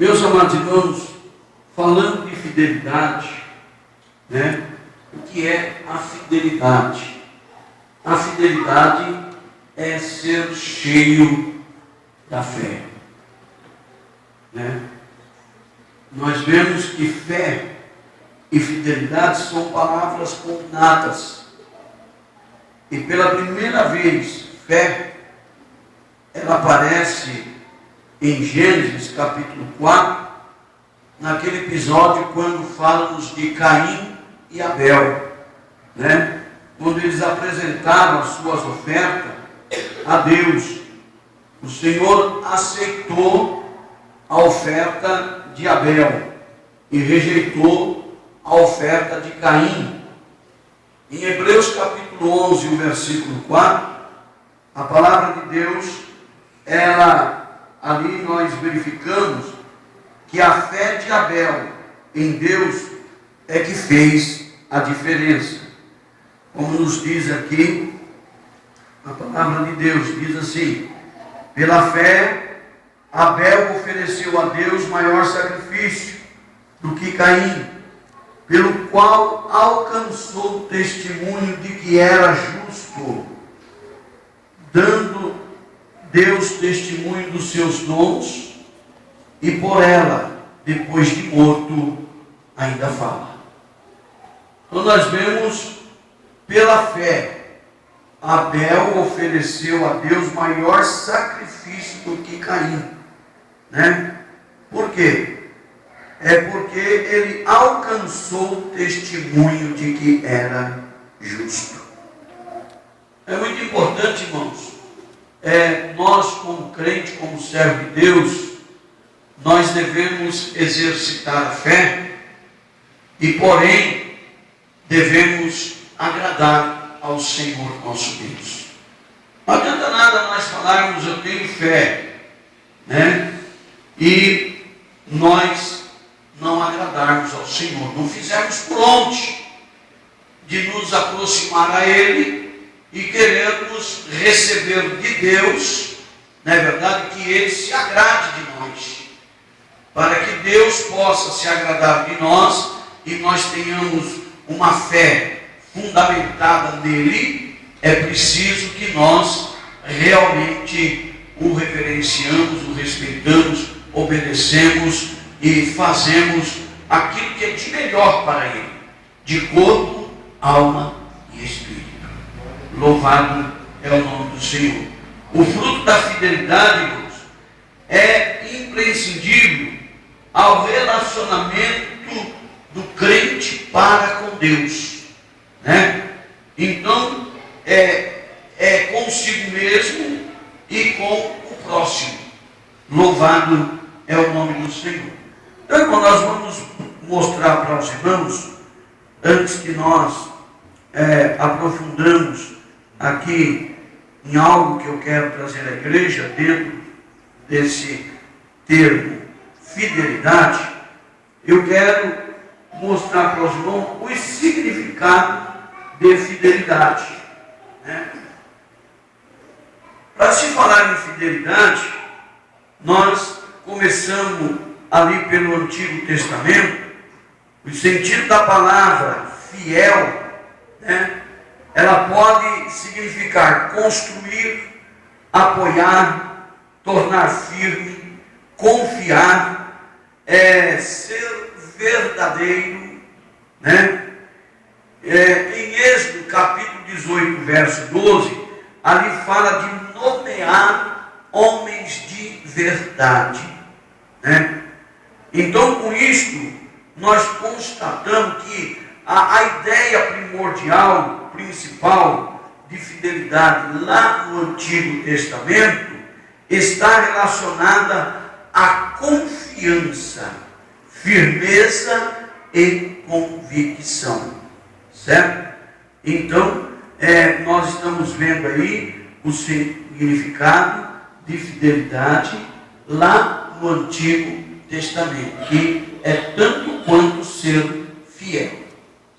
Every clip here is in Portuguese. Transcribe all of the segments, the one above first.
Meus amados irmãos, falando de fidelidade, o que é a fidelidade? A fidelidade é ser cheio da fé. Nós vemos que fé e fidelidade são palavras cognatas. E pela primeira vez, fé, ela aparece em Gênesis capítulo 4, naquele episódio quando falamos de Caim e Abel, quando eles apresentaram as suas ofertas a Deus. O Senhor aceitou a oferta de Abel e rejeitou a oferta de Caim. Em Hebreus capítulo 11, o versículo 4, a palavra de Deus, ali nós verificamos que a fé de Abel em Deus é que fez a diferença. Como nos diz aqui a palavra de Deus, diz assim: pela fé Abel ofereceu a Deus maior sacrifício do que Caim, pelo qual alcançou o testemunho de que era justo, dando Deus testemunho dos seus dons, e por ela, depois de morto, ainda fala. Então nós vemos, pela fé, Abel ofereceu a Deus maior sacrifício do que Caim. Por quê? É porque ele alcançou o testemunho de que era justo. É muito importante, irmãos, nós como crente, como servo de Deus, nós devemos exercitar a fé e, porém, devemos agradar ao Senhor nosso Deus. Não adianta nada nós falarmos eu tenho fé, e nós não agradarmos ao Senhor, não fizermos por onde de nos aproximar a Ele e querermos receber de Deus, não é verdade, que Ele se agrade de nós, para que Deus possa se agradar de nós e nós tenhamos uma fé fundamentada nele. É preciso que nós realmente o reverenciamos, o respeitamos, obedecemos e fazemos aquilo que é de melhor para ele, de corpo, alma e espírito. Louvado é o nome do Senhor. O fruto da fidelidade, irmãos, é imprescindível ao relacionamento do crente para com Deus, Então, é consigo mesmo e com o próximo. Louvado é o nome do Senhor. Então, irmão, nós vamos mostrar para os irmãos, antes que nós aprofundamos aqui em algo que eu quero trazer à igreja, dentro desse termo fidelidade, eu quero mostrar para os irmãos o significado de fidelidade. Para se falar em fidelidade, nós começamos ali pelo Antigo Testamento. O sentido da palavra fiel, ela pode significar construir, apoiar, tornar firme, confiar, ser verdadeiro, em Êxodo capítulo 18, verso 12, ali fala de nomear homens de verdade, Então, com isto, nós constatamos que a ideia primordial, principal de fidelidade lá no Antigo Testamento está relacionada à confiança, firmeza e convicção, certo? Então, nós estamos vendo aí o significado de fidelidade lá no Antigo Testamento, que é tanto quanto ser fiel,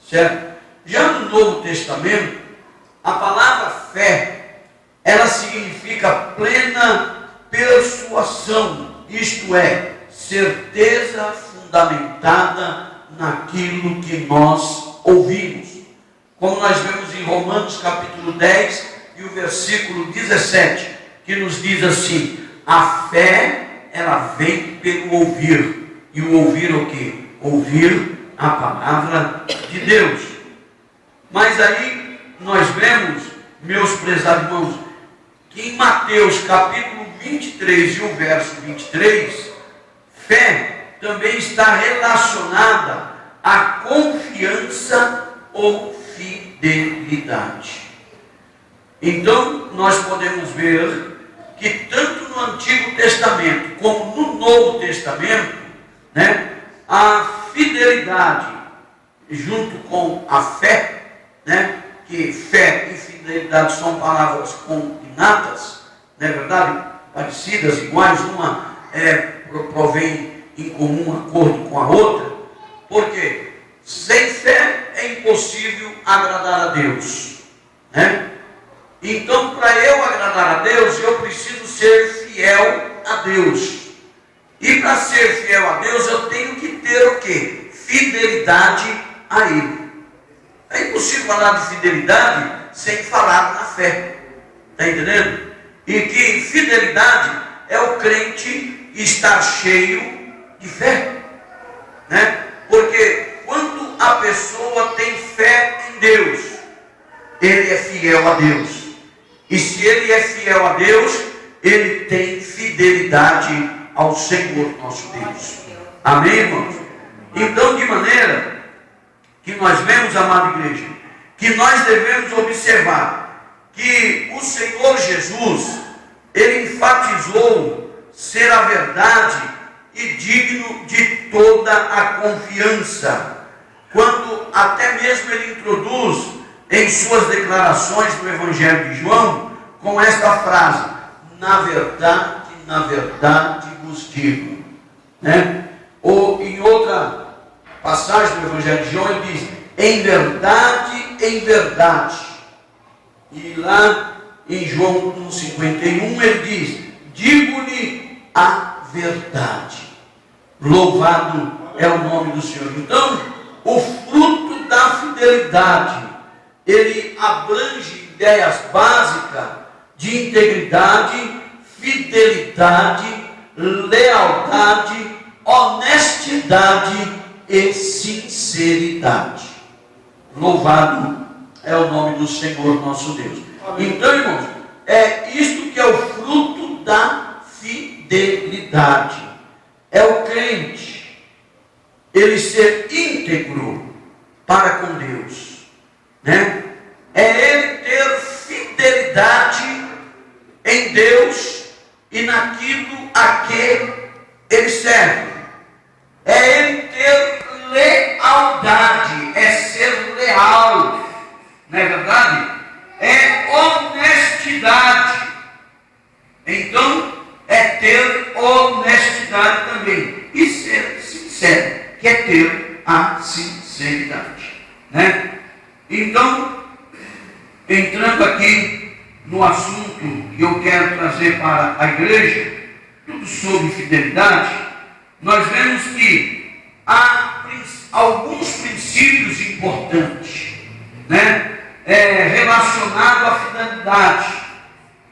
certo? Já no Novo Testamento, a palavra fé, ela significa plena persuasão, isto é, certeza fundamentada naquilo que nós ouvimos. Como nós vemos em Romanos capítulo 10 e o versículo 17, que nos diz assim: a fé, ela vem pelo ouvir. E o ouvir o quê? Ouvir a palavra de Deus. Mas aí nós vemos, meus prezados irmãos, que em Mateus capítulo 23 e o verso 23, fé também está relacionada à confiança ou fidelidade. Então nós podemos ver que tanto no Antigo Testamento como no Novo Testamento, né, a fidelidade junto com a fé, né, que fé e fidelidade são palavras cognatas, não é verdade? Parecidas, iguais, uma provém em comum acordo com a outra, porque sem fé é impossível agradar a Deus, né? Então, para eu agradar a Deus, eu preciso ser fiel a Deus. E para ser fiel a Deus, eu tenho que ter o quê? Fidelidade a Ele. É impossível falar de fidelidade sem falar na fé. Está entendendo? E que fidelidade é o crente estar cheio de fé, né? Porque quando a pessoa tem fé em Deus, ele é fiel a Deus. E se ele é fiel a Deus, ele tem fidelidade ao Senhor nosso Deus. Amém, irmãos? Então, de maneira que nós vemos, amada igreja, que nós devemos observar que o Senhor Jesus, ele enfatizou ser a verdade e digno de toda a confiança, quando até mesmo ele introduz em suas declarações no Evangelho de João, com esta frase: na verdade vos digo, né? Ou em outra passagem do Evangelho de João, ele diz: em verdade. E lá em João 1,51 ele diz: digo-lhe a verdade. Louvado é o nome do Senhor. Então, o fruto da fidelidade, ele abrange ideias básicas de integridade, fidelidade, lealdade, honestidade e sinceridade. Louvado é o nome do Senhor nosso Deus. Então, irmãos, é isto que é o fruto da fidelidade. É o crente, ele ser íntegro para com Deus, né? É ele ter fidelidade em Deus e naquilo a que ele serve. É ele ter lealdade, é ser leal, não é verdade? É honestidade. Então, é ter honestidade também. E ser sincero, que é ter a sinceridade, né? Então, entrando aqui no assunto que eu quero trazer para a igreja, tudo sobre fidelidade, nós vemos que há alguns princípios importantes, né? Relacionado à fidelidade,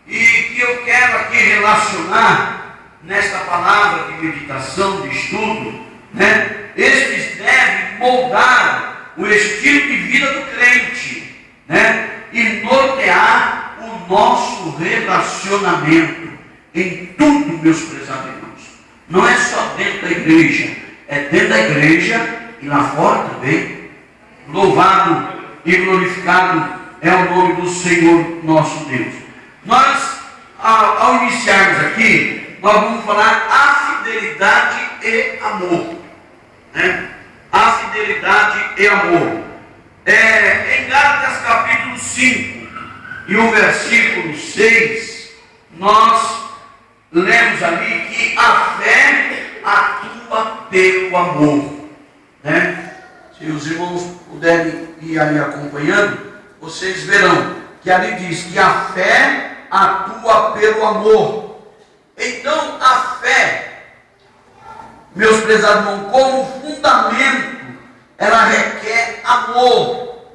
e que eu quero aqui relacionar nesta palavra de meditação, de estudo, né? Estes devem moldar o estilo de vida do crente, né? E nortear o nosso relacionamento em tudo, meus prezados irmãos. Não é só dentro da igreja, é dentro da igreja e lá fora também. Louvado e glorificado é o nome do Senhor nosso Deus. Nós, ao iniciarmos aqui, nós vamos falar a fidelidade e amor, né? A fidelidade e amor. Em Gálatas capítulo 5 e o versículo 6, nós lemos ali que a fé atua pelo amor, né? Se os irmãos puderem ir ali acompanhando, vocês verão que ali diz que a fé atua pelo amor. Então a fé, meus prezados irmãos, como fundamento, ela requer amor.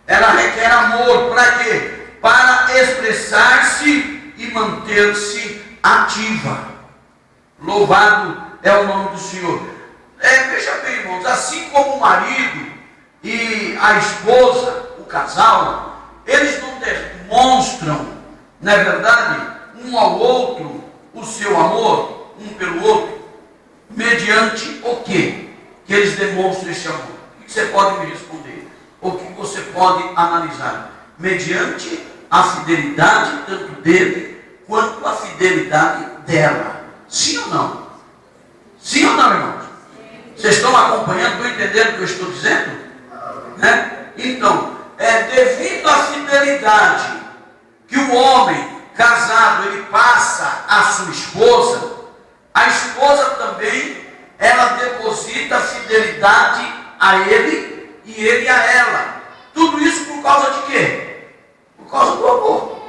Ela requer amor para quê? Para expressar-se e manter-se ativa. Louvado é o nome do Senhor. Veja bem, irmãos, assim como o marido e a esposa, o casal, eles não demonstram, não é verdade, um ao outro o seu amor, um pelo outro, mediante o quê? Que eles demonstram esse amor. O que você pode me responder? O que você pode analisar? Mediante a fidelidade tanto dele quanto a fidelidade dela. Sim ou não? Sim ou não, irmãos? Vocês estão acompanhando, estão entendendo o que eu estou dizendo? Né? Então, devido à fidelidade que o homem casado ele passa à sua esposa, a esposa também ela deposita fidelidade a ele e ele a ela. Tudo isso por causa de quê? Por causa do amor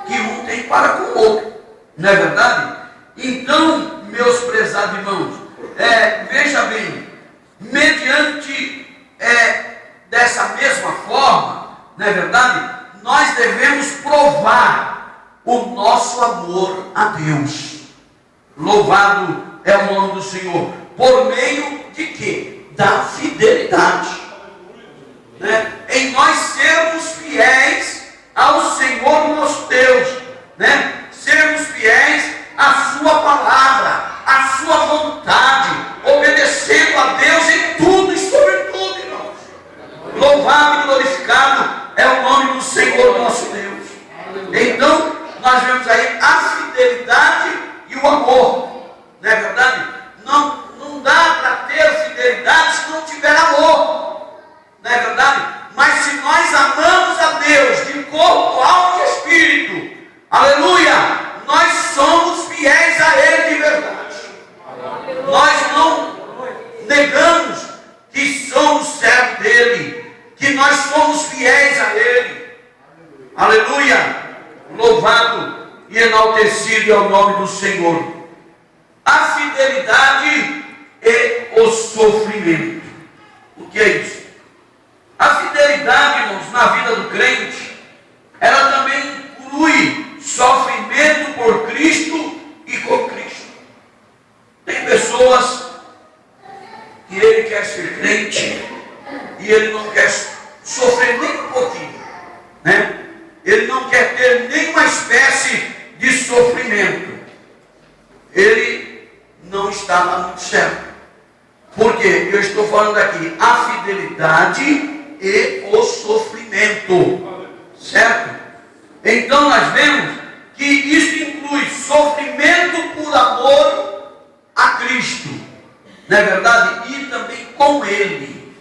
que um tem para com o outro. Não é verdade? Então, meus prezados irmãos, veja bem, mediante dessa mesma forma, não é verdade? Nós devemos provar o nosso amor a Deus. Louvado é o nome do Senhor. Por meio de quê? Da fidelidade. Né? Em nós sermos fiéis ao Senhor nosso Deus. Né? Sermos fiéis à sua palavra, à sua vontade, obedecendo a Deus em tudo e sobre tudo, irmãos. Louvado e glorificado é o nome do Senhor nosso Deus. Então, nós vemos aí a fidelidade e o amor. Não é verdade? Não dá para ter fidelidade se não tiver amor. Não é verdade? Mas se nós amamos a Deus de corpo, alma e espírito, aleluia, nós somos fiéis a Ele de verdade. Nós não negamos que somos servos dEle, que nós somos fiéis a Ele. Aleluia! Louvado e enaltecido é o nome do Senhor. A fidelidade e o sofrimento. O que é isso? A fidelidade, irmãos, na vida do crente, ela também inclui sofrimento por Cristo e com Cristo. Tem pessoas que ele quer ser crente e ele não quer sofrer nem um pouquinho, né? Ele não quer ter nenhuma espécie de sofrimento. Ele não está lá muito certo. Porque eu estou falando aqui a fidelidade e o sofrimento, certo? Então nós vemos que isso inclui sofrimento por amor a Cristo, não é verdade? E também com Ele.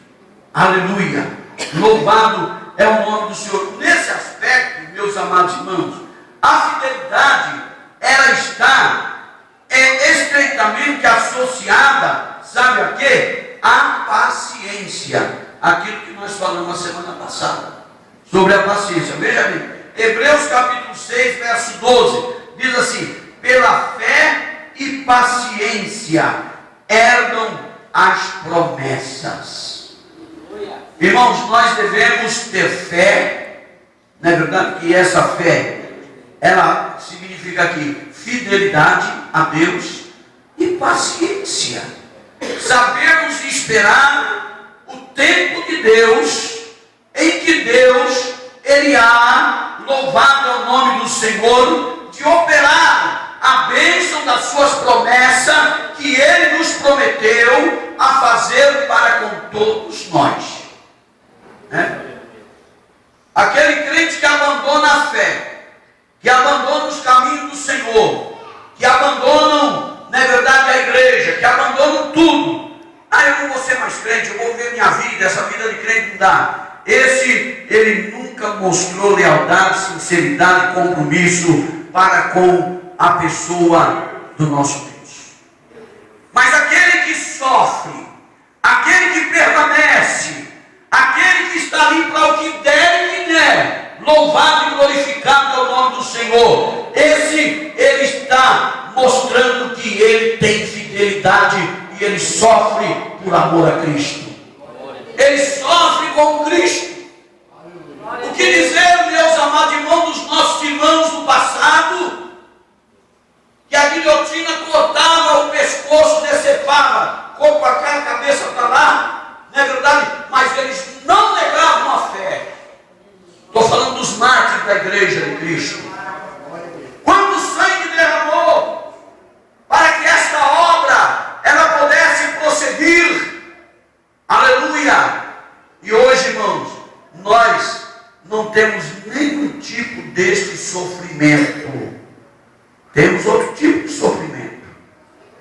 Aleluia! Louvado é o nome do Senhor. Nesse aspecto, meus amados irmãos, a fidelidade, ela está estreitamente associada, sabe a quê? A paciência. Aquilo que nós falamos a semana passada, sobre a paciência. Veja bem, Hebreus capítulo 6, verso 12, diz assim: pela fé e paciência herdam as promessas. Irmãos, nós devemos ter fé, não é verdade? Que essa fé, ela significa aqui fidelidade a Deus e paciência. Sabermos esperar o tempo de Deus, em que Deus, Ele há, louvado é o nome do Senhor, de operar a bênção das suas promessas, que Ele nos prometeu a fazer para com todos nós. Aquele crente que abandona a fé, que abandona os caminhos do Senhor, que abandonam, na verdade, a igreja, que abandonam tudo. Eu não vou ser mais crente, eu vou viver minha vida, essa vida de crente não dá. Ele nunca mostrou lealdade, sinceridade, compromisso para com a pessoa do nosso Deus. Mas aquele que sofre, aquele que permanece, aquele que está ali para o que der e vier, louvado e glorificado é o nome do Senhor. Ele está mostrando que ele tem fidelidade sofre por amor a Cristo. Ele sofre com Cristo. O que dizer, meus amados irmãos, dos nossos irmãos do passado, que a guilhotina cortava o pescoço, decepava, corpo para cá, cabeça para lá, não é verdade? Mas eles não negavam a fé. Estou falando dos mártires da igreja de Cristo. Quanto sangue derramou para que esta obra ela pudesse prosseguir. Aleluia! E hoje, irmãos, nós não temos nenhum tipo deste sofrimento. Temos outro tipo de sofrimento.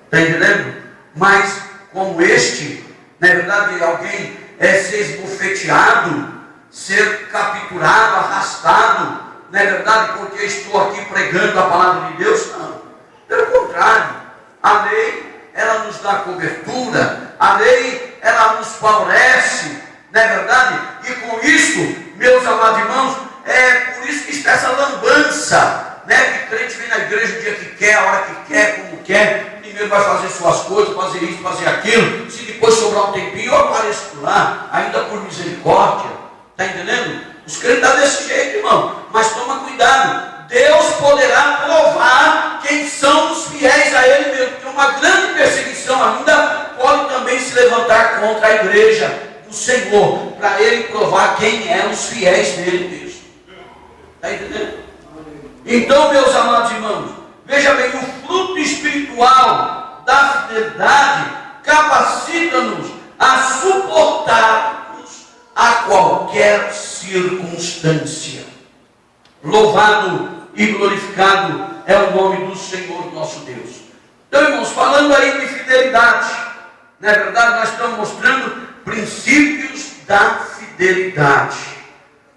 Está entendendo? Mas como este, na verdade, alguém ser esbofeteado, ser capturado, arrastado, não é verdade? Porque estou aqui pregando a palavra de Deus? Não. Pelo contrário, a lei, ela nos dá cobertura, a lei, ela nos favorece, não é verdade? E com isso, meus amados irmãos, é por isso que está essa lambança, né? Que crente vem na igreja o dia que quer, a hora que quer, como quer, primeiro vai fazer suas coisas, fazer isso, fazer aquilo, se depois sobrar um tempinho, eu apareço por lá, ainda por misericórdia, está entendendo? Os crentes estão desse jeito, irmão, mas toma cuidado, Deus poderá provar quem são os fiéis a Ele mesmo, porque uma grande perseguição ainda pode também se levantar contra a igreja do Senhor, para Ele provar quem é os fiéis dele mesmo. Está entendendo? Então, meus amados irmãos, veja bem, o fruto espiritual da fidelidade capacita-nos a suportarmos a qualquer circunstância. Louvado e glorificado é o nome do Senhor nosso Deus. Então, irmãos, falando aí de fidelidade, não é verdade? Nós estamos mostrando princípios da fidelidade.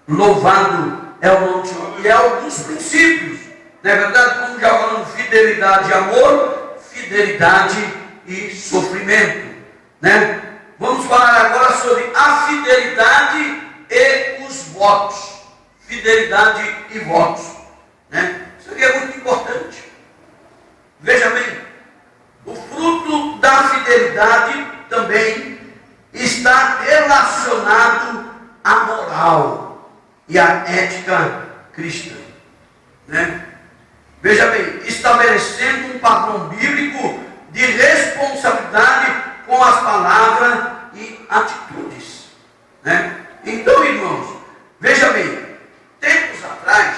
Louvado é o nome do Senhor. E é alguns princípios, não é verdade? Como já falamos, fidelidade e amor, fidelidade e sofrimento, né? Vamos falar agora sobre a fidelidade e os votos. Fidelidade e votos, né? Isso aqui é muito importante. Veja bem, o fruto da fidelidade também está relacionado à moral e à ética cristã, né? Veja bem, estabelecendo um padrão bíblico de responsabilidade com as palavras e atitudes, né? Então, irmãos, veja bem, tempos atrás,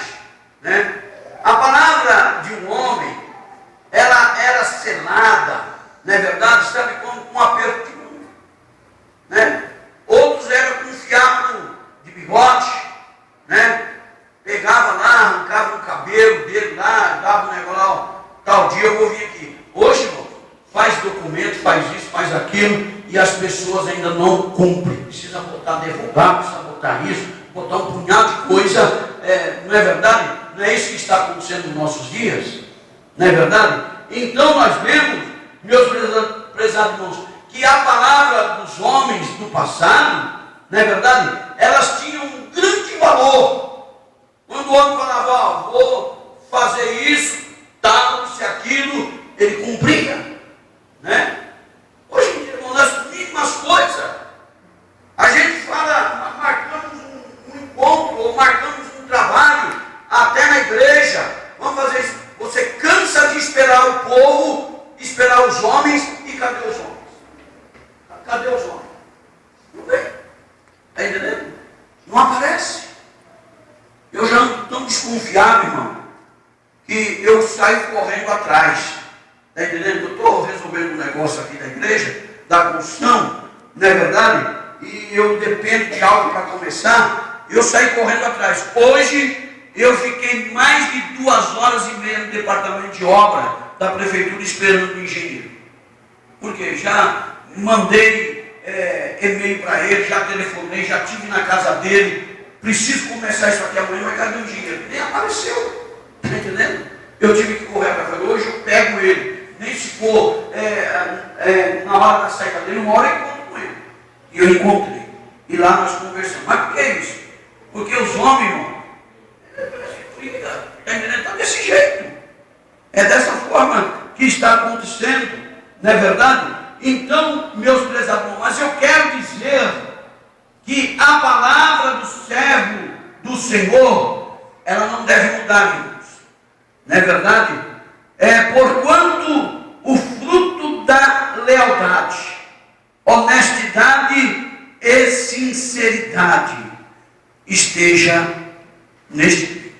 né, a palavra de um homem, ela era selada, não é verdade? Sabe como? Com um aperto de mão, né? Outros eram com fiapo de bigode, né? Pegava lá, arrancava o cabelo dele lá, dava um negócio lá, ó, tal dia eu vou vir aqui. Hoje, irmão, faz documento, faz isso, faz aquilo, e as pessoas ainda não cumprem. Precisa botar advogado, precisa botar isso, botar um punhado de coisa, não é verdade? Não é isso que está acontecendo nos nossos dias? Não é verdade? Então nós vemos, meus prezados irmãos, que a palavra dos homens do passado, não é verdade? Elas tinham um grande valor. Quando o homem falava, ó, vou fazer isso, tal, isso e aquilo, ele cumpria, né? Hoje em dia, irmão, nas mínimas coisas, a gente fala, marcamos um encontro, ou marcamos um trabalho, até na igreja, vamos fazer isso. Você cansa de esperar o povo, esperar os homens, e cadê os homens? Cadê os homens? Não vem. Está entendendo? Não aparece. Eu já ando tão desconfiado, irmão, que eu saio correndo atrás. Está entendendo? Eu estou resolvendo um negócio aqui da igreja, da construção, não é verdade? E eu dependo de algo para começar, eu saio correndo atrás. Hoje, eu fiquei mais de 2h30 no departamento de obra da prefeitura esperando o engenheiro. Porque já mandei e-mail para ele, já telefonei, já estive na casa dele. Preciso começar isso aqui amanhã, mas cadê o engenheiro? Nem apareceu. Está entendendo? Eu tive que correr para falar, hoje eu pego ele. Nem se for na hora da saída dele, uma hora eu encontro com ele. E eu encontrei. E lá nós conversamos. Mas por que é isso? Porque os homens, irmão, está entendendo? Está desse jeito. É dessa forma que está acontecendo, não é verdade? Então, meus prezados, mas eu quero dizer que a palavra do servo do Senhor, ela não deve mudar, irmãos. Não é verdade? Porquanto o fruto da lealdade, honestidade e sinceridade esteja neste livro.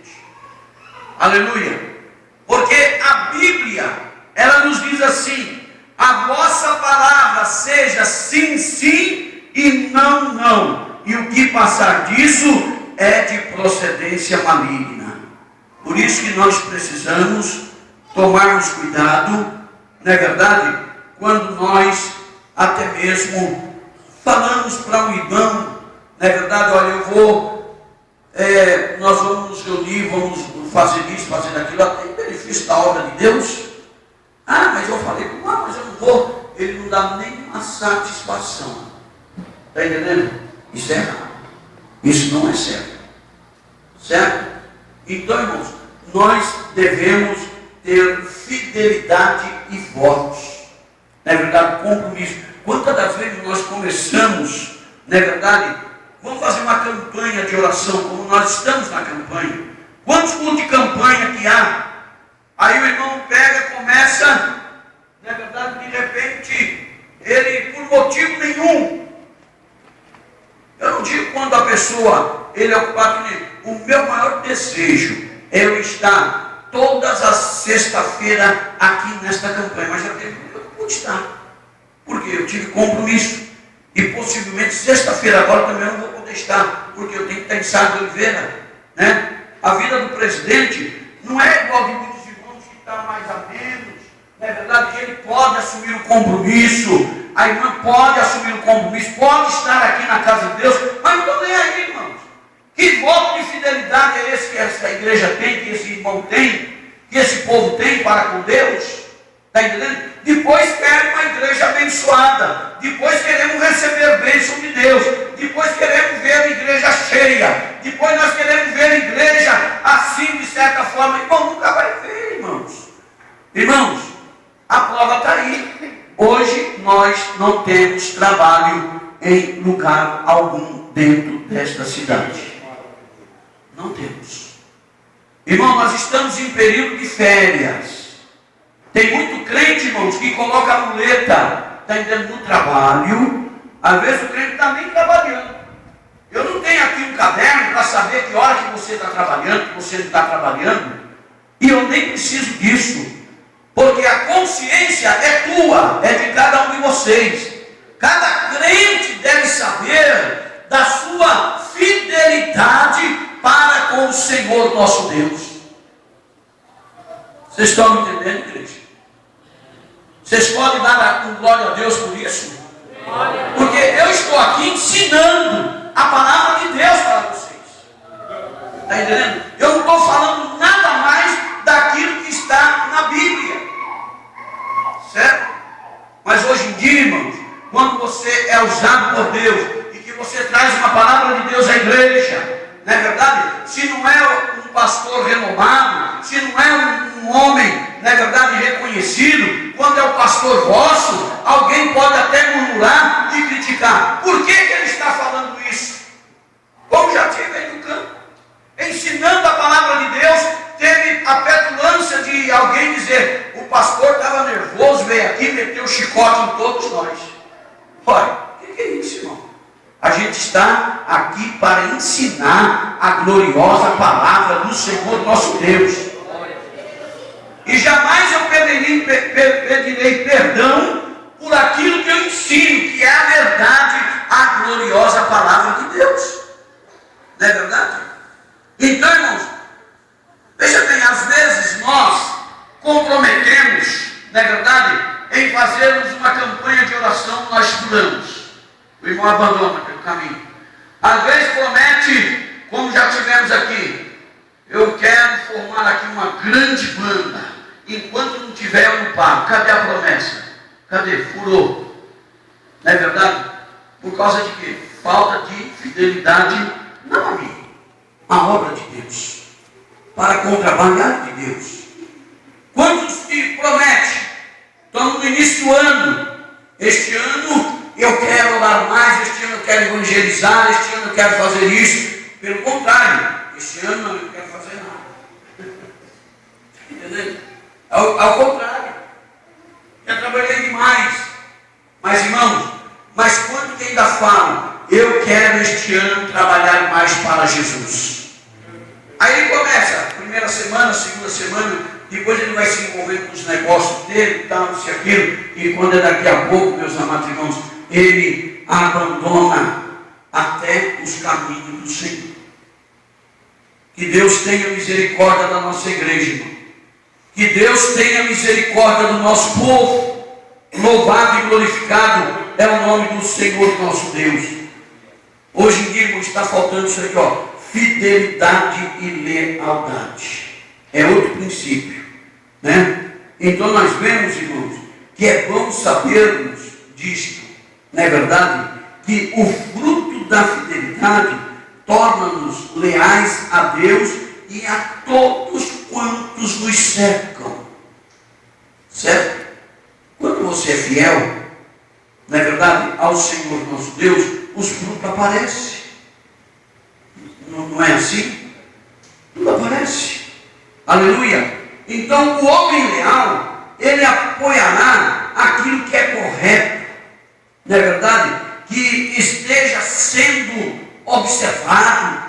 Aleluia. Porque a Bíblia, ela nos diz assim: a vossa palavra seja sim, sim e não, não. E o que passar disso é de procedência maligna. Por isso que nós precisamos tomarmos cuidado, não é verdade? Quando nós até mesmo falamos para um irmão, não é verdade? Olha, nós vamos nos reunir, vamos fazer isso, fazer aquilo, até em benefício da obra de Deus. Ah, mas eu falei, mas eu não vou. Ele não dá nenhuma satisfação. Está entendendo? Isso é errado. Isso não é certo. Certo? Então, irmãos, nós devemos ter fidelidade e votos. Não é verdade? Compromisso. Quantas das vezes nós começamos, não é verdade? Vamos fazer uma campanha de oração, como nós estamos na campanha. Quantos cultos de campanha que há? Aí o irmão pega, começa, não é verdade? De repente, ele, por motivo nenhum, eu não digo quando a pessoa, ele é ocupado, o meu maior desejo é eu estar todas as sexta-feiras aqui nesta campanha, mas já teve que eu não pude estar, porque eu tive compromisso. E possivelmente sexta-feira agora também eu não vou poder estar, porque eu tenho que estar em Sá de Oliveira, né? A vida do presidente não é igual de muitos irmãos que está mais a menos, não é verdade? Ele pode assumir o compromisso, a irmã pode assumir o compromisso, pode estar aqui na casa de Deus, mas não estou nem aí, irmãos. Que voto de fidelidade é esse que essa igreja tem, que esse irmão tem, que esse povo tem para com Deus? Está entendendo? Depois querem uma igreja abençoada, depois queremos receber bênção de Deus, depois queremos ver a igreja cheia, depois nós queremos ver a igreja assim, de certa forma. Irmão, nunca vai ver, irmãos. Irmãos, a prova está aí. Hoje nós não temos trabalho em lugar algum dentro desta cidade. Não temos. Irmão, nós estamos em período de férias. Tem muito crente, irmãos, que coloca a muleta, está entendendo, no trabalho. Às vezes o crente está nem trabalhando. Eu não tenho aqui um caderno para saber que hora que você está trabalhando, que você não está trabalhando. E eu nem preciso disso. Porque a consciência é tua, é de cada um de vocês. Cada crente deve saber da sua fidelidade para com o Senhor nosso Deus. Vocês estão me entendendo, igreja? Vocês podem dar um glória a Deus por isso? Porque eu estou aqui ensinando a palavra de Deus para vocês. Está entendendo? Eu não estou falando nada mais daquilo que está na Bíblia. Certo? Mas hoje em dia, irmãos, quando você é usado por Deus e que você traz uma palavra de Deus à igreja, não é verdade? Se não é um pastor renomado, se não é um homem, não é verdade, reconhecido, quando é o pastor vosso, alguém pode até murmurar e criticar. Por que ele está falando isso? Como já tive aí no campo, ensinando a palavra de Deus, teve a petulância de alguém dizer: o pastor estava nervoso, veio aqui e meteu o chicote em todos nós. Olha, o que é isso, irmão? A gente está aqui para ensinar a gloriosa palavra do Senhor nosso Deus. E jamais eu pedirei perdão por aquilo que eu ensino, que é a verdade, a gloriosa palavra de Deus. Não é verdade? Então, irmãos, veja bem, às vezes nós comprometemos, não é verdade, em fazermos uma campanha de oração, nós furamos. O irmão abandona pelo caminho. Às vezes promete, como já tivemos aqui: eu quero formar aqui uma grande banda. Enquanto não tiver, eu não pago. Cadê a promessa? Cadê? Furou. Não é verdade? Por causa de quê? Falta de fidelidade, não a mim, a obra de Deus, para com o trabalho de Deus. Quantos que prometem? Estamos no início do ano, Este ano eu quero orar mais, este ano eu quero evangelizar, este ano eu quero fazer isso. Pelo contrário, este ano não, eu não quero fazer nada. Entendeu? Ao contrário. Já trabalhei demais. Mas, irmãos, mas quando que ainda falo, eu quero este ano trabalhar mais para Jesus. Aí ele começa, primeira semana, segunda semana, depois ele vai se envolver com os negócios dele, tal, isso e aquilo, e quando é daqui a pouco, meus amados irmãos, ele abandona até os caminhos do Senhor. Que Deus tenha misericórdia da nossa igreja, irmão. Que Deus tenha misericórdia do nosso povo. Louvado e glorificado é o nome do Senhor nosso Deus. Hoje em dia, irmão, está faltando isso aqui, ó. Fidelidade e lealdade. É outro princípio, né? Então nós vemos, irmãos, que é bom sabermos disto, não é verdade? Que o fruto da fidelidade torna-nos leais a Deus e a todos quantos nos cercam. Certo? Quando você é fiel, não é verdade, ao Senhor nosso Deus, os frutos aparecem. Não é assim? Tudo aparece. Aleluia. Então o homem leal, ele apoiará aquilo que é correto, não é verdade? Que esteja sendo observado,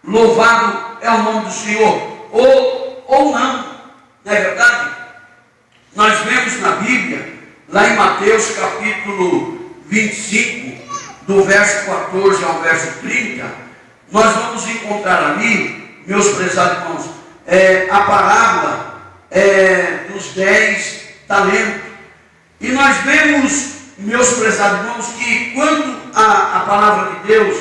louvado é o nome do Senhor, ou não é verdade? Nós vemos na Bíblia, lá em Mateus capítulo 25, do verso 14 ao verso 30, nós vamos encontrar ali, meus prezados irmãos, a parábola dos 10 talentos. E nós vemos, meus prezados irmãos, que quando a palavra de Deus,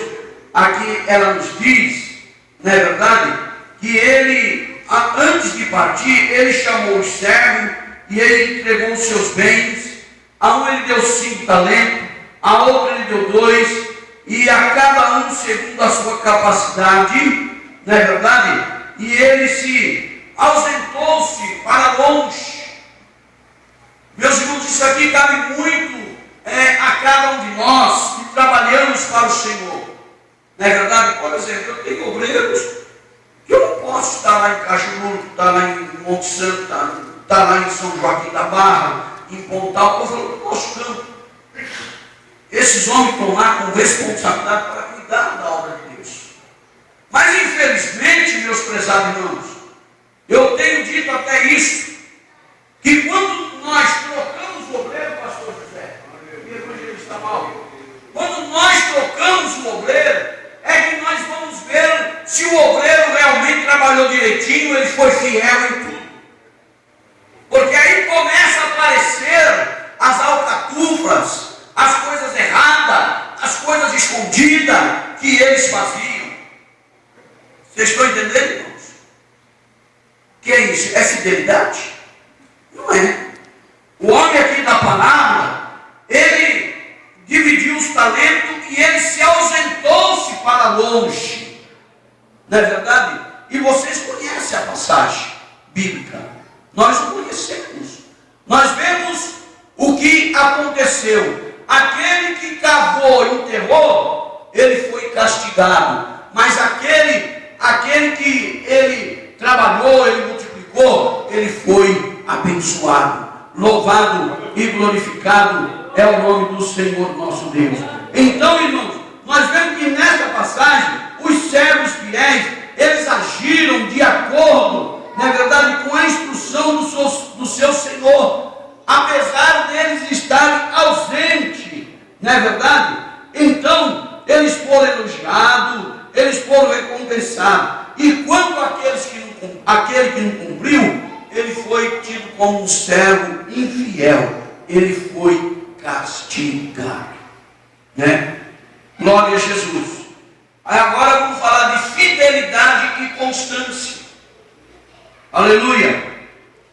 aqui ela nos diz, não é verdade? Que ele, antes de partir, ele chamou os servos e ele entregou os seus bens. A um ele deu 5 talentos, a outro ele deu 2, e a cada um segundo a sua capacidade, não é verdade? E ele se ausentou-se para longe. Meus irmãos, isso aqui cabe muito a cada um de nós que trabalhamos para o Senhor. Não é verdade? Por exemplo, eu tenho obreiros que eu não posso estar lá em Cajuru, estar lá em Monte Santo, estar lá em São Joaquim da Barra, em Pontal, eu falo, no nosso campo. Esses homens estão lá com responsabilidade para cuidar da obra de Deus. Mas infelizmente, meus prezados irmãos, eu tenho dito até isso, que quando nós trocamos o obreiro, pastor José, e evangelista Mauro, quando nós trocamos o obreiro, é que nós vamos ver se o obreiro realmente trabalhou direitinho, ele foi fiel em tudo. Porque aí começa a aparecer as alcatufas, as coisas erradas, as coisas escondidas que eles faziam. Vocês estão entendendo, irmãos? Que é isso? É fidelidade? Não é. O homem aqui da palavra, ele dividiu os talentos e ele se ausentou-se para longe. Não é verdade? E vocês conhecem a passagem bíblica. Nós não conhecemos. Nós vemos o que aconteceu. Aquele que cavou e enterrou, ele foi castigado. Mas aquele que ele trabalhou, ele multiplicou, ele foi abençoado. Louvado e glorificado é o nome do Senhor nosso Deus. Então, irmãos, nós vemos que nessa passagem, os servos fiéis, eles agiram de acordo, na verdade, com a instrução do seu Senhor. Apesar deles estarem ausentes, não é verdade? Então, eles foram elogiados, eles foram recompensados. E quanto àquele que não cumpriu, ele foi tido como um servo infiel. Ele foi castigado, né? Glória a Jesus. Agora vamos falar de fidelidade e constância. Aleluia.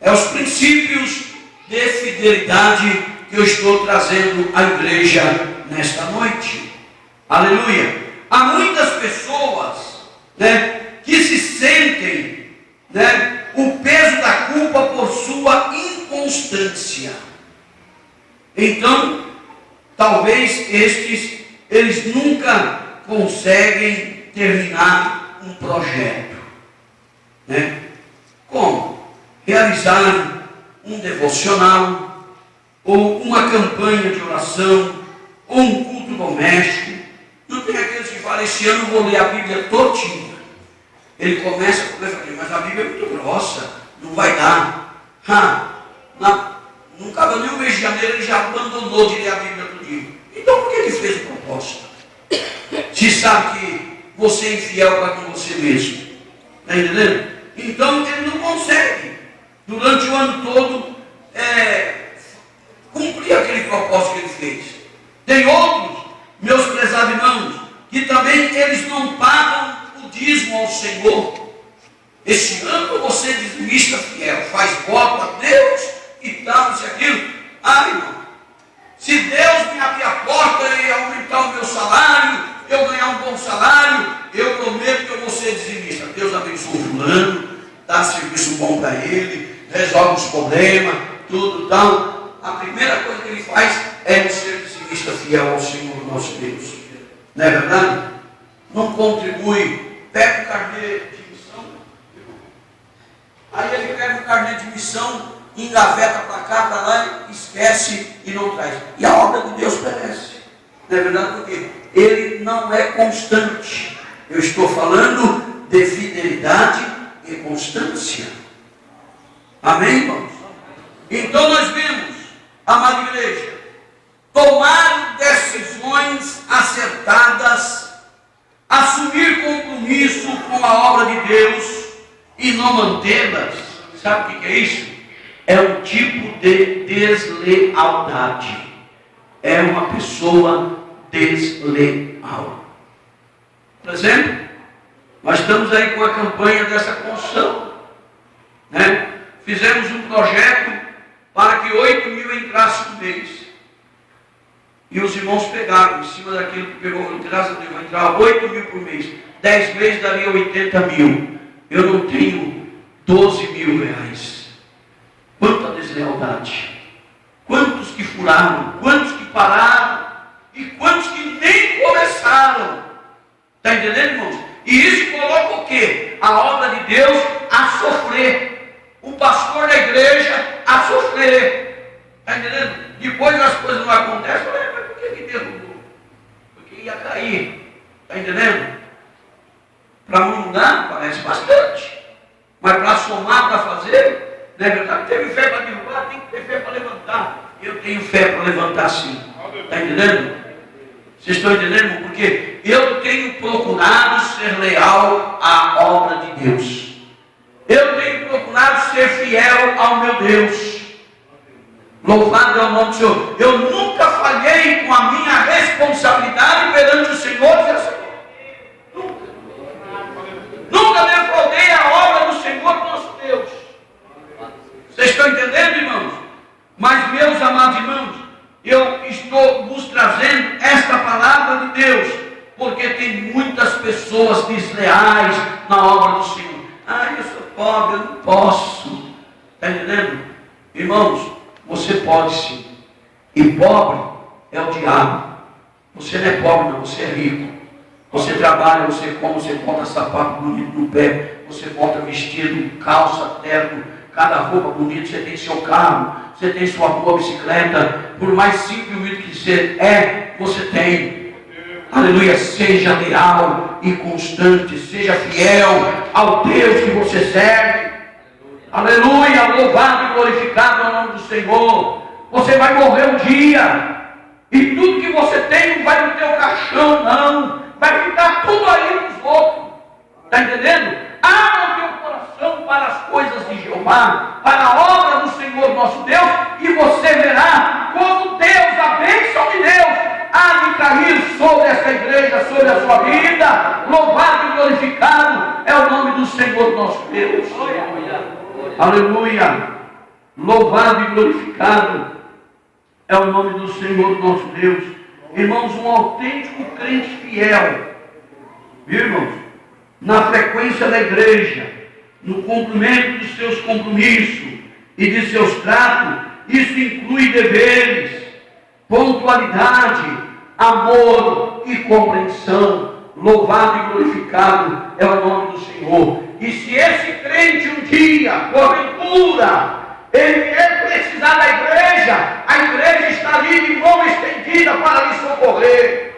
É os princípios de fidelidade que eu estou trazendo à igreja nesta noite. Aleluia. Há muitas pessoas, né, que se sentem, né, o peso da culpa por sua inconstância. Então, talvez eles nunca conseguem terminar um projeto, né? Como? Realizar um devocional, ou uma campanha de oração, ou um culto doméstico. Não tem aqueles que falam, esse ano vou ler a Bíblia todinha. Ele começa a conversar, mas a Bíblia é muito grossa, não vai dar. Não cabe nem o mês de janeiro, ele já abandonou de ler a Bíblia todinha. Então por que ele fez a proposta? Se sabe que você é infiel para com você mesmo. Está entendendo? Então ele não consegue, durante o ano todo, cumprir aquele propósito que ele fez. Tem outros, meus prezados irmãos, que também eles não pagam o dízimo ao Senhor. Este ano você é dizimista fiel, faz voto a Deus e tal, isso e aquilo. Irmão, se Deus me abrir a porta e aumentar o meu salário, eu ganhar um bom salário, eu prometo que eu vou ser dizimista. Deus abençoe o fulano, dá serviço bom para ele, resolve os problemas, tudo tal. A primeira coisa que ele faz é ser dizimista fiel ao Senhor nosso Deus. Não é verdade? Não contribui, pega o carnê de missão. Aí ele pega o carnê de missão, engaveta para cá, para lá, esquece e não traz. E a obra de Deus perece. Não é verdade? Porque ele não é constante. Eu estou falando de fidelidade e constância. Amém, irmãos? Então nós vemos, amada igreja, tomar decisões acertadas, assumir compromisso com a obra de Deus e não mantê-las. Sabe o que é isso? É um tipo de deslealdade. É uma pessoa desleal. Por exemplo, nós estamos aí com a campanha dessa construção, né? Fizemos um projeto para que 8 mil entrassem no mês. E os irmãos pegaram, em cima daquilo que pegou, graças a Deus, vai entrar 8 mil por mês. 10 meses daria 80 mil. Eu não tenho 12 mil reais. Quanta deslealdade. Quantos que furaram, quantos que pararam, e quantos que nem começaram. Está entendendo, irmãos? E isso coloca o quê? A obra de Deus a sofrer. O pastor da igreja a sofrer. Está entendendo? Depois as coisas não acontecem. Mas por que derrubou? Porque ia cair. Está entendendo? Para mudar parece bastante. Mas para somar, para fazer, não é verdade? Teve fé para derrubar, tem que ter fé para levantar. Eu tenho fé para levantar sim. Está entendendo? Vocês estão entendendo? Porque eu tenho procurado ser leal à obra de Deus. Eu tenho procurado ser fiel ao meu Deus. Louvado é o nome do Senhor. Eu nunca falhei com a minha responsabilidade perante o Senhor. Nunca. Nunca defraudei a obra do Senhor nosso Deus. Vocês estão entendendo, irmãos? Mas, meus amados irmãos, eu estou vos trazendo esta palavra de Deus, porque tem muitas pessoas desleais na obra do Senhor. Eu sou pobre, eu não posso. Está entendendo? Irmãos, você pode sim. E pobre é o diabo. Você não é pobre, não, você é rico. Você trabalha, você come, você bota sapato bonito no pé, você bota vestido, calça, terno, cada roupa bonita, você tem seu carro, você tem sua boa bicicleta. Por mais simples e humilde que você é, você tem. Aleluia, seja leal e constante, seja fiel ao Deus que você serve. Aleluia, louvado e glorificado é o nome do Senhor. Você vai morrer um dia, e tudo que você tem não vai no teu caixão, não. Vai ficar tudo aí nos outros. Está entendendo? Abra o teu coração para as coisas de Jeová, para a obra do Senhor nosso Deus, e você verá como Deus, a bênção de Deus, há de cair sobre esta igreja, sobre a sua vida. Louvado e glorificado é o nome do Senhor nosso Deus. Aleluia. Louvado e glorificado é o nome do Senhor nosso Deus. Irmãos, um autêntico crente fiel, viu, irmãos? Na frequência da igreja, no cumprimento dos seus compromissos e de seus tratos, isso inclui deveres, pontualidade, amor e compreensão. Louvado e glorificado é o nome do Senhor. E se esse crente um dia, porventura, ele precisar da igreja, a igreja está ali de mão estendida para lhe socorrer.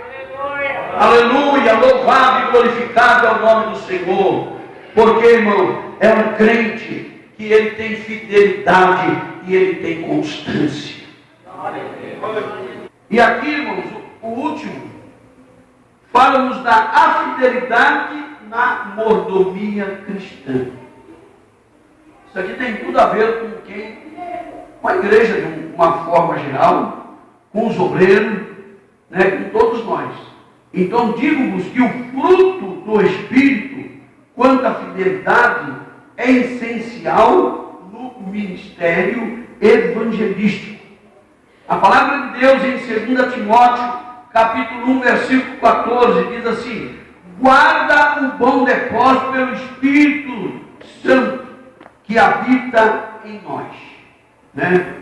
Aleluia, louvado e glorificado é o nome do Senhor. Porque, irmão, é um crente que ele tem fidelidade e ele tem constância. E aqui, irmãos, o último, fala-nos da afidelidade na mordomia cristã. Isso aqui tem tudo a ver com a igreja de uma forma geral, com os obreiros, né, com todos nós. Então digo-vos que o fruto do Espírito, quanto à fidelidade, é essencial no ministério evangelístico. A palavra de Deus em 2 Timóteo, capítulo 1, versículo 14, diz assim: guarda o bom depósito pelo Espírito Santo que habita em nós. Né?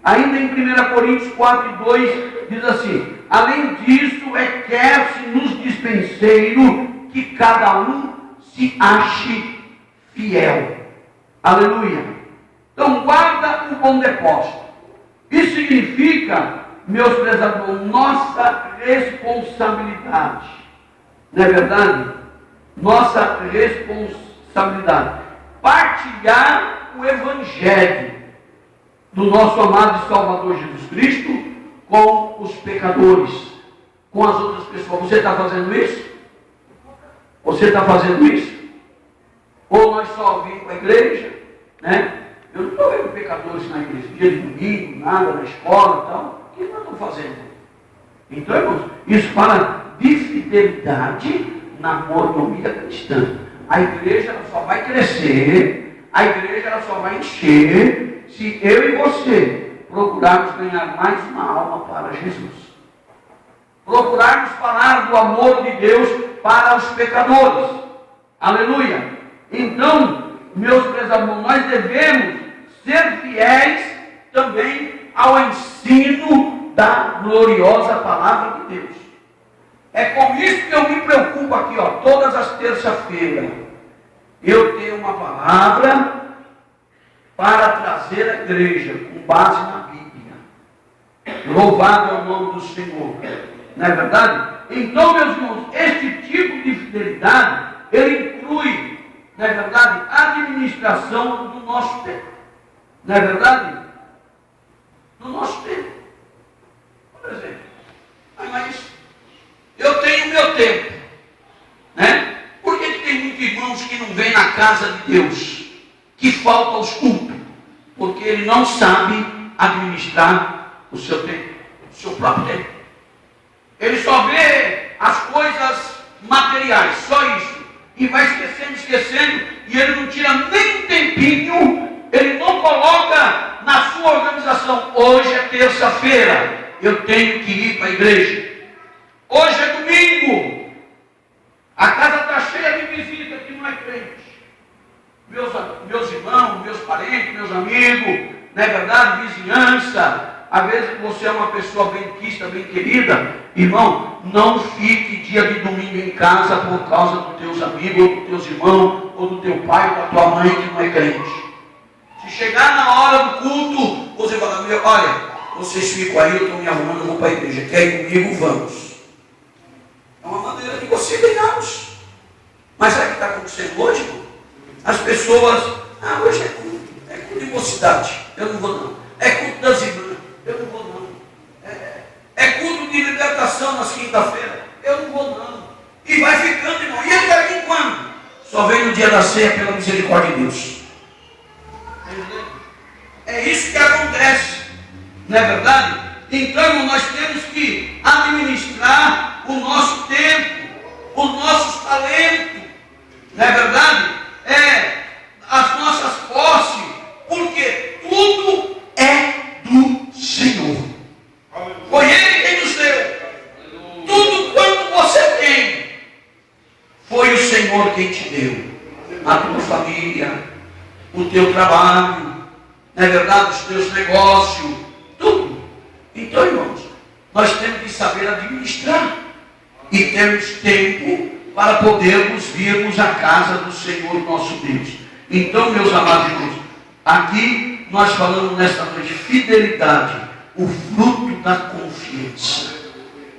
Ainda em 1 Coríntios 4 e 2, diz assim: além disso, requer-se nos dispenseiros que cada um se ache fiel. Aleluia. Então, guarda o bom depósito. Isso significa, meus prezados, nossa responsabilidade. Não é verdade? Nossa responsabilidade. Partilhar o Evangelho do nosso amado e Salvador Jesus Cristo com os pecadores, com as outras pessoas. Você está fazendo isso? Você está fazendo isso? Ou nós só vimos a igreja, né? Eu não estou vendo pecadores na igreja, dia de domingo, nada, na escola e tal. O que nós estamos fazendo? Então, irmãos, isso fala de fidelidade na mordomia cristã. A igreja ela só vai crescer, a igreja ela só vai encher, se eu e você procurarmos ganhar mais uma alma para Jesus. Procurarmos falar do amor de Deus para os pecadores. Aleluia. Então, meus prezados, nós devemos ser fiéis também ao ensino da gloriosa palavra de Deus. É com isso que eu me preocupo aqui, ó, todas as terças-feiras. Eu tenho uma palavra para trazer à igreja com base na Bíblia. Louvado é o nome do Senhor. Não é verdade? Então, meus irmãos, este tipo de fidelidade, ele inclui, não é verdade, a administração do nosso tempo. Não é verdade? Do nosso tempo. Por exemplo, mas eu tenho o meu tempo, né? Por que tem muitos irmãos que não vêm na casa de Deus, que faltam aos cultos? Porque ele não sabe administrar o seu tempo, o seu próprio tempo. Ele só vê as coisas materiais, só isso. E vai esquecendo, e ele não tira nem um tempinho, ele não coloca na sua organização. Hoje é terça-feira, eu tenho que ir para a igreja. Hoje é domingo, a casa está cheia de visita que não é crente. Meus irmãos, meus parentes, meus amigos, não é verdade? Vizinhança. Às vezes você é uma pessoa bem quista, bem querida. Irmão, não fique dia de domingo em casa por causa dos teus amigos, ou dos teus irmãos, ou do teu pai, ou da tua mãe que não é crente. Se chegar na hora do culto, você fala: olha, vocês ficam aí, eu estou me arrumando, eu vou para a igreja. Quer ir comigo? Vamos. É uma maneira de você ganhá-los. Mas sabe o que está acontecendo hoje, irmão? As pessoas: hoje é culto de mocidade, eu não vou não. É culto das irmãs, eu não vou não. É culto de libertação nas quinta-feiras, eu não vou não. E vai ficando, irmão. E ele vai vir quando? Só vem no dia da ceia pela misericórdia de Deus. É isso que acontece, não é verdade? Então, irmão, nós temos que administrar o nosso tempo, os nossos talentos, não é verdade? As nossas posses, porque tudo é do Senhor. Foi Ele quem nos deu. Tudo quanto você tem, foi o Senhor quem te deu. A tua família, o teu trabalho, não é verdade? Os teus negócios, tudo. Então, irmãos, nós temos que saber administrar. E temos tempo para podermos virmos à casa do Senhor nosso Deus. Então, meus amados irmãos, aqui nós falamos nesta noite fidelidade, o fruto da confiança.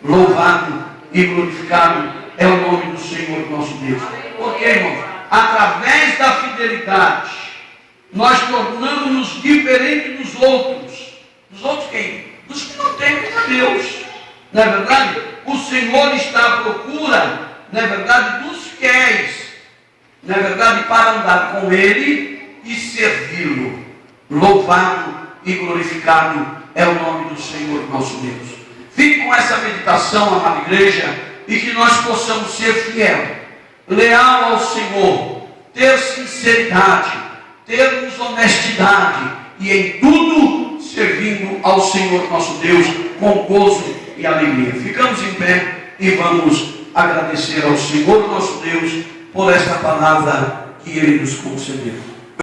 Louvado e glorificado é o nome do Senhor nosso Deus. Porque, irmãos, através da fidelidade, nós tornamos-nos diferentes dos outros. Dos outros quem? Dos que não temem a Deus. Não é verdade? O Senhor está à procura, não é verdade, dos fiéis. Não é verdade? Para andar com Ele e servi-lo. Louvado e glorificado é o nome do Senhor nosso Deus. Fique com essa meditação, amada igreja, e que nós possamos ser fiel, leal ao Senhor, ter sinceridade, termos honestidade e em tudo servindo ao Senhor nosso Deus com gozo e alegria. Ficamos em pé e vamos agradecer ao Senhor nosso Deus por esta palavra que Ele nos concedeu.